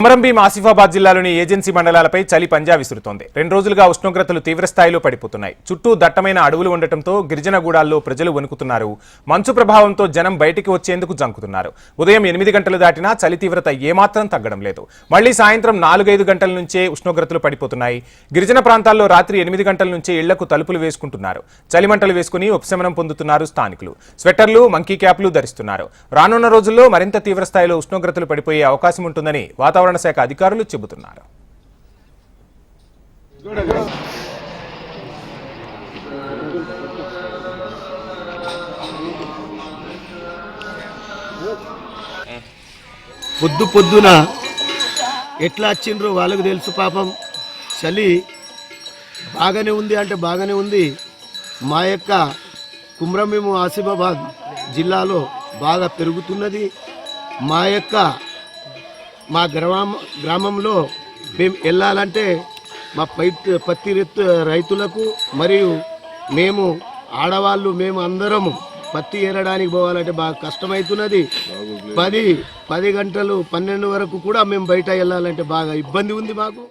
కొమరంభీం ఆసిఫాబాద్ జిల్లాలోని ఏజెన్సీ మండలాలపై చలి పంజా విసురుతోంది. 2 రోజులుగా ఉష్ణోగ్రతలు తీవ్రస్థాయిలో పడిపోతున్నాయి. చుట్టూ దట్టమైన అడవులు ఉండటంతో గిరిజన గూడాల్లో ప్రజలు వణుకుతున్నారు. మంచు ప్రభావంతో జనం బయటికి వచ్చేందుకు జంకుతున్నారు. ఉదయం 8 గంటలు దాటినా చలి తీవ్రత ఏమాత్రం తగ్గడం లేదు. మళ్లీ సాయంత్రం 4-5 గంటల నుంచే ఉష్ణోగ్రతలు పడిపోతున్నాయి. గిరిజన ప్రాంతాల్లో రాత్రి 8 గంటల నుంచే ఇళ్లకు తలుపులు వేసుకుంటున్నారు. చలిమంటలు వేసుకుని ఉపశమనం పొందుతున్నారు స్థానికులు. స్వెటర్లు, మంకీ క్యాప్లు ధరిస్తున్నారు. రానున్న రోజుల్లో మరింత తీవ్రస్థాయిలో ఉష్ణోగ్రతలు పడిపోయే అవకాశం ఉంటుందని వాతావరణ శాఖ అధికారులు చెబుతున్నారు. పొద్దున ఎట్లా వచ్చిండ్రో వాళ్ళకు తెలుసు. పాపం చలి బాగానే ఉంది అంటే బాగానే ఉంది. మా యొక్క కొమరంభీం ఆసిఫాబాద్ జిల్లాలో బాగా పెరుగుతున్నది. మా గ్రామంలో మేము వెళ్ళాలంటే మా పత్తి రైతులకు మరియు మేము ఆడవాళ్ళు మేము అందరము పత్తి ఏరడానికి పోవాలంటే బాగా కష్టమవుతున్నది. 10 గంటలు 12 వరకు కూడా మేము బయట వెళ్ళాలంటే బాగా ఇబ్బంది ఉంది మాకు.